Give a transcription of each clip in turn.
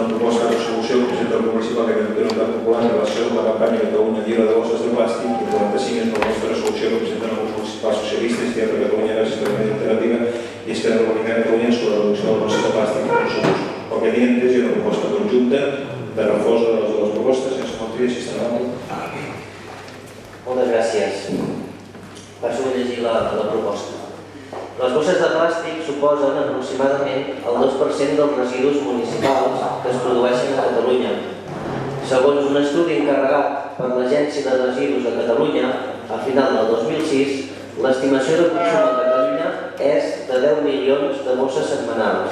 una proposta de resolució que presenta el grup municipal de Catalunya Popular en relació amb la campanya Catalunya lliure de bosses de plàstic, i 45 és la proposta de resolució que presenten el grup municipal socialista, Izquierda per Catalunya Verds Esquerra Alternativa i Esquerra Republicana de Catalunya sobre la reducció de les bosses de plàstic per consum. El que diuen és una proposta conjunta de reforç de les dues propostes, sense Montilla, si està d'acord. Moltes gràcies. Passo a llegir la proposta. Les bosses de plàstic suposen aproximadament el 2% dels residus municipals que es produeixen a Catalunya. Segons un estudi encarregat per l'Agència de Residus de Catalunya, a final del 2006, l'estimació de consum a Catalunya és de 10 milions de bosses setmanals.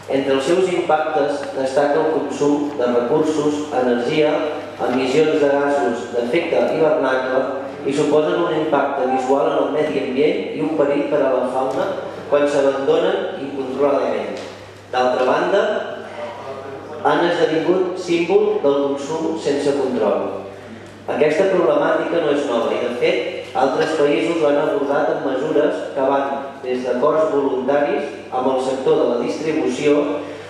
Entre els seus impactes destaca el consum de recursos, energia, emissions de gasos d'efecte hivernacle i suposen un impacte visual en el medi ambient i un perill per a la fauna quan s'abandonen incontroladament. D'altra banda, han esdevingut símbol del consum sense control. Aquesta problemàtica no és nova i, de fet, altres països l'han abordat amb mesures que van des d'acords voluntaris amb el sector de la distribució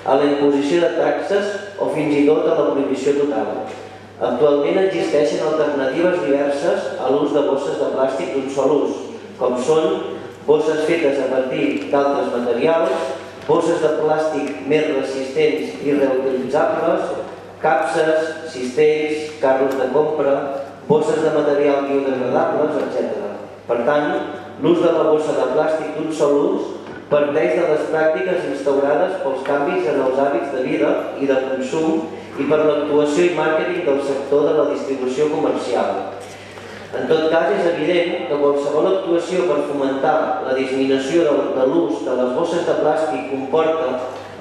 a la imposició de taxes o fins i tot a la prohibició total. Actualment existeixen alternatives diverses a l'ús de bosses de plàstic d'un sol ús, com són bosses fetes a partir d'altres materials, bosses de plàstic més resistents i reutilitzables, capses, cistells, carros de compra, bosses de material biodegradables, etc. Per tant, l'ús de la bossa de plàstic d'un sol ús parteix de les pràctiques instaurades pels canvis en els hàbits de vida i de consum i per l'actuació i màrqueting del sector de la distribució comercial. En tot cas, és evident que qualsevol actuació per fomentar la disminució de l'ús de les bosses de plàstic comporta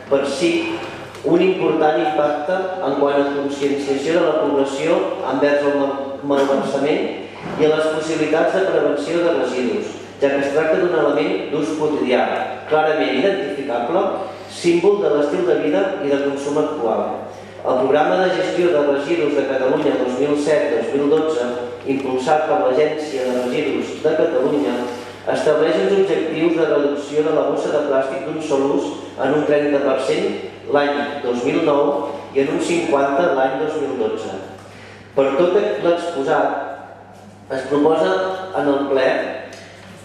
per si un important impacte en quant a conscienciació de la població envers el malversament i a les possibilitats de prevenció de residus, ja que es tracta d'un element d'ús quotidià, clarament identificable, símbol de l'estil de vida i de consum actual. El Programa de Gestió de Residus de Catalunya 2007-2012, impulsat per l'Agència de Residus de Catalunya, estableix uns objectius de reducció de la bossa de plàstic d'un sol ús en un 30% l'any 2009 i en un 50% l'any 2012. Per tot l'exposat, es proposa en el ple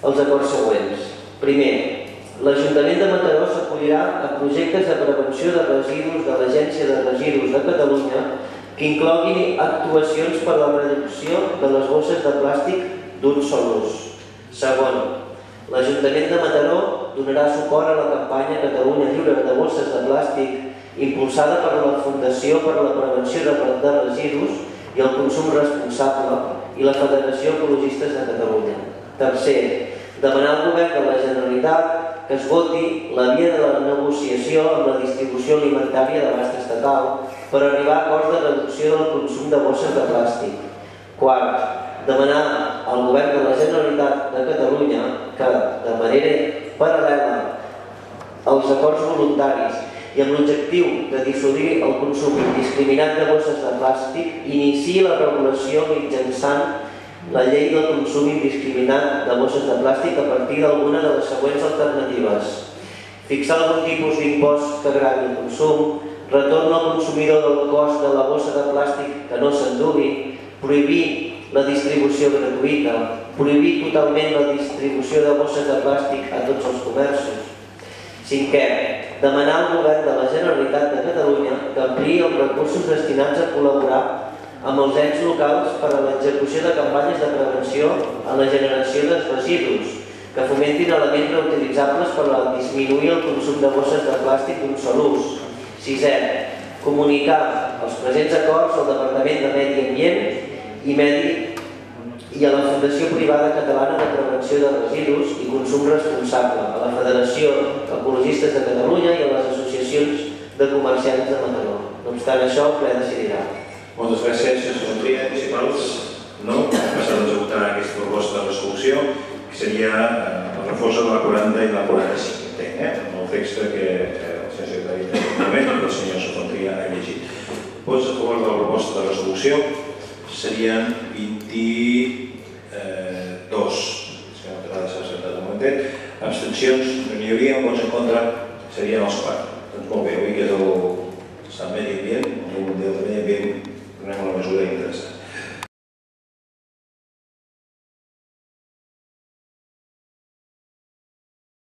els acords següents. Primer, l'Ajuntament de Mataró s'acollirà a projectes de prevenció de residus de l'Agència de Residus de Catalunya que incloguin actuacions per a la reducció de les bosses de plàstic d'un sol ús. Segon, l'Ajuntament de Mataró donarà suport a la campanya Catalunya lliure de bosses de plàstic impulsada per la Fundació per a la Prevenció de Residus i el Consum Responsable i la Federació Ecologistes de Catalunya. Tercer, demanar al Govern de la Generalitat que es voti la via de la negociació amb la distribució alimentària d'abast estatal per arribar a acords de reducció del consum de bosses de plàstic. Quart, demanar al Govern de la Generalitat de Catalunya que, de manera paral·lela als acords voluntaris i amb l'objectiu de dissuadir el consum indiscriminat de bosses de plàstic, iniciï la regulació mitjançant la llei del consum indiscriminat de bosses de plàstic a partir d'alguna de les següents alternatives. Fixar algun tipus d'impost que gravi el consum, retorn al consumidor del cost de la bossa de plàstic que no s'endugui, prohibir la distribució gratuïta, prohibir totalment la distribució de bosses de plàstic a tots els comerços. Cinquè, demanar al Govern de la Generalitat de Catalunya que ampliï els recursos destinats a col·laborar amb els ens locals per a l'execució de campanyes de prevenció en la generació de residus, que fomentin elements reutilitzables per a disminuir el consum de bosses de plàstic d'un sol ús. Sisè, comunicar els presents acords al Departament de Medi Ambient i a la Fundació Privada Catalana de Prevenció de Residus i Consum Responsable, a la Federació Ecologistes de Catalunya i a les associacions de comerciants de Mataró. No obstant això, el ple decidirà. Moltes gràcies, senyor Montilla. Municipals, no? Passarem a votar aquesta proposta de resolució, que seria el reforç de la 40 i la 45, amb el text que el senyor secretari de moment i el senyor Montilla ha llegit. Vots a favor de la proposta de resolució serien 22. És que no t'agrada s'ha acceptat el momentet. Abstencions no n'hi hauria, vots en contra serien els 4. Doncs molt bé.